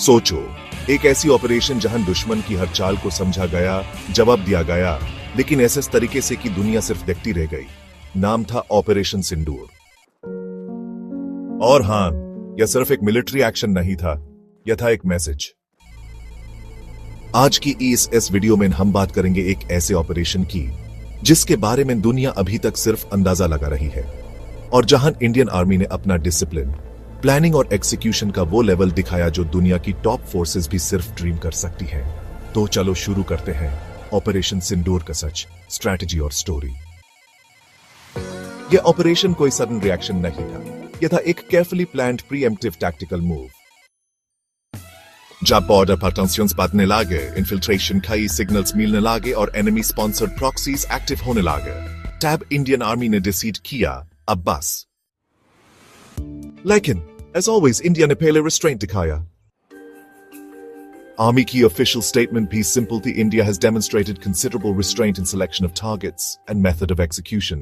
सोचो, एक ऐसी ऑपरेशन जहां दुश्मन की हर चाल को समझा गया, जवाब दिया गया, लेकिन ऐसे तरीके से कि दुनिया सिर्फ देखती रह गई। नाम था ऑपरेशन सिंदूर। और हां, यह सिर्फ एक मिलिट्री एक्शन नहीं था, यह था एक मैसेज। आज की इस वीडियो में हम बात करेंगे एक ऐसे ऑपरेशन की जिसके बारे में दुनिया अभी तक सिर्फ अंदाजा लगा रही है, और जहां इंडियन आर्मी ने अपना डिसिप्लिन, प्लानिंग और एग्जीक्यूशन का वो लेवल दिखाया जो दुनिया की टॉप फोर्सेस भी सिर्फ ड्रीम कर सकती है। तो चलो शुरू करते हैं ऑपरेशन सिंदूर का सच, स्ट्रैटेजी और स्टोरी। यह ऑपरेशन कोई सडन रिएक्शन नहीं था, यह था एक carefully planned pre-emptive tactical move. जब बॉर्डर पर टेंशंस बढ़ने लगे, इन्फिल्ट्रेशन कई सिग्नल्स मिलने लगे और एनिमी स्पॉन्सर्ड प्रॉक्सीज एक्टिव होने लगे, तब इंडियन आर्मी ने डिसाइड किया, अब बस। लेकिन as always, इंडिया ने पहले restraint दिखाया। आर्मी की official statement भी simple थी: India has demonstrated considerable restraint in selection of targets and method of execution।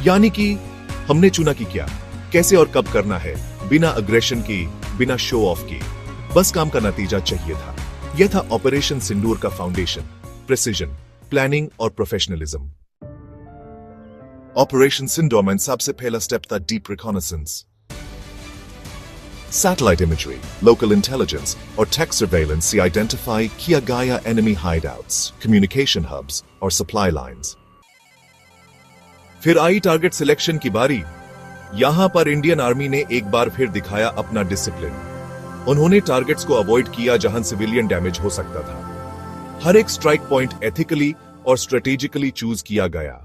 यानी कि हमने चुना कि क्या, कैसे और कब करना है, बिना अग्रेशन की, बिना शो ऑफ की, बस काम का नतीजा चाहिए था। यह था ऑपरेशन सिंदूर का फाउंडेशन: प्रिसिजन, प्लानिंग और प्रोफेशनलिज्म। ऑपरेशन सिंदूर में सबसे पहला स्टेप था deep reconnaissance. Satellite imagery, local intelligence और टेक सर्वेलेंस से आइडेंटिफाई किया गया एनिमी हाइडआउट्स, कम्युनिकेशन हब्स और सप्लाई लाइंस। फिर आई टारगेट सिलेक्शन की बारी। यहां पर इंडियन आर्मी ने एक बार फिर दिखाया अपना डिसिप्लिन। उन्होंने टारगेट्स को अवॉइड किया जहां सिविलियन डैमेज हो सकता था। हर एक स्ट्राइक पॉइंट एथिकली और स्ट्रेटेजिकली चूज किया गया।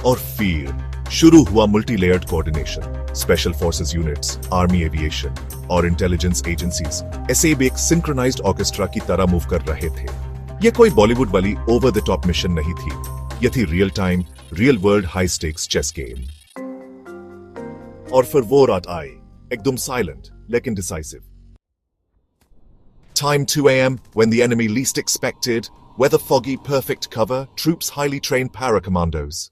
और फिर शुरू हुआ multi layered coordination. Special forces units, army aviation और इंटेलिजेंस एजेंसीज ऐसे एक सिंक्रोनाइज्ड ऑर्केस्ट्रा की तरह मूव कर रहे थे। यह कोई बॉलीवुड वाली ओवर द टॉप मिशन नहीं थी, यह थी real time, real world high stakes chess game. और फिर वो रात आई, एकदम साइलेंट लेकिन decisive. Time 2 a.m. when the enemy least expected, weather foggy, perfect cover, troops highly trained para-commandos।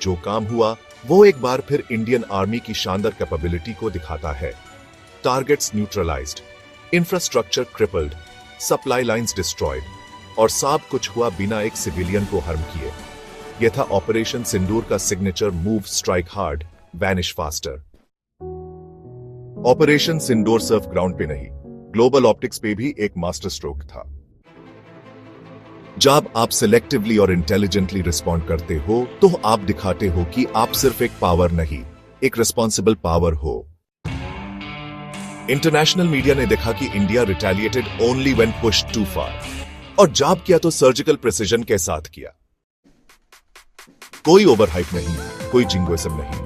जो काम हुआ वो एक बार फिर इंडियन आर्मी की शानदार कैपेबिलिटी को दिखाता है। Targets neutralised, infrastructure crippled, supply lines destroyed, और सब कुछ हुआ बिना एक सिविलियन को हार्म किए। यह था ऑपरेशन सिंदूर का signature move: strike hard, vanish faster. Operation Sindoor सिर्फ ग्राउंड पे नहीं, ग्लोबल ऑप्टिक्स पे भी एक मास्टर स्ट्रोक था। जब आप सिलेक्टिवली और इंटेलिजेंटली रिस्पॉन्ड करते हो तो आप दिखाते हो कि आप सिर्फ एक पावर नहीं, एक रिस्पॉन्सिबल पावर हो। इंटरनेशनल मीडिया ने देखा कि India retaliated only when pushed too far, और जब किया तो सर्जिकल प्रिसिजन के साथ किया। कोई ओवरहाइप नहीं, कोई जिंगोइज्म नहीं,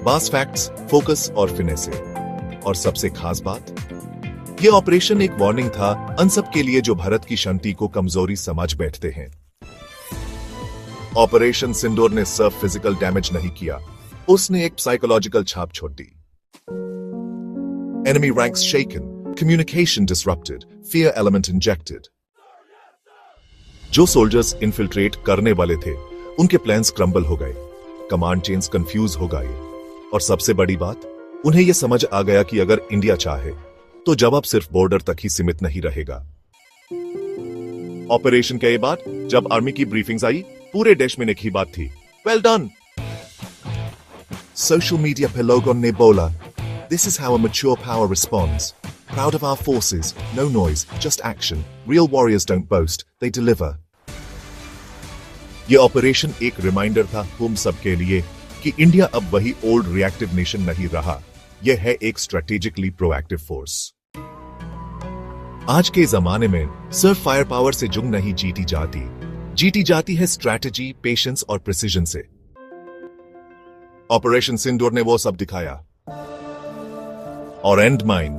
बस फैक्ट्स, फोकस और फिनेस। और सबसे खास बात, यह ऑपरेशन एक वार्निंग था उन सब के लिए जो भारत की शांति को कमजोरी समझ बैठते हैं। ऑपरेशन सिंदूर ने सिर्फ फिजिकल डैमेज नहीं किया, उसने एक साइकोलॉजिकल छाप छोड़ दी। Enemy ranks shaken, communication disrupted, fear element injected. जो सोल्जर्स इन्फिल्ट्रेट करने वाले थे उनके प्लान्स क्रम्बल हो गए, कमांड चेन्स कंफ्यूज हो गए, और सबसे बड़ी बात, उन्हें यह समझ आ गया कि अगर इंडिया चाहे तो जवाब सिर्फ बॉर्डर तक ही सीमित नहीं रहेगा। ऑपरेशन के बाद जब आर्मी की ब्रीफिंग्स आई, पूरे देश में एक ही बात थी: वेल डन। सोशल मीडिया पे लोगों ने बोला, this is how a mature power responds, proud of our forces, no noise, just action, real warriors don't boast, they deliver. यह ऑपरेशन एक रिमाइंडर था हम सबके लिए कि इंडिया अब वही ओल्ड रिएक्टिव नेशन नहीं रहा, यह है एक स्ट्रेटेजिकली प्रोएक्टिव फोर्स। आज के जमाने में सिर्फ फायर पावर से जंग नहीं जीती जाती है स्ट्रेटेजी, पेशेंस और प्रिसिजन से। ऑपरेशन सिंदूर ने वो सब दिखाया। और एंड माइन,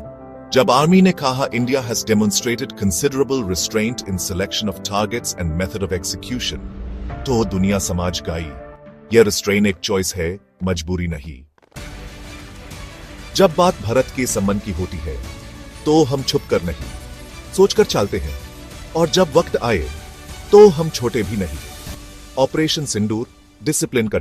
जब आर्मी ने कहा India has demonstrated considerable restraint in selection of targets and method of execution, तो दुनिया समझ गई यह रिस्ट्रेन एक चॉइस है, मजबूरी नहीं। जब बात भारत के सम्मान की होती है तो हम छुप कर नहीं, सोचकर चलते हैं, और जब वक्त आए तो हम छोटे भी नहीं। ऑपरेशन सिंदूर डिसिप्लिन का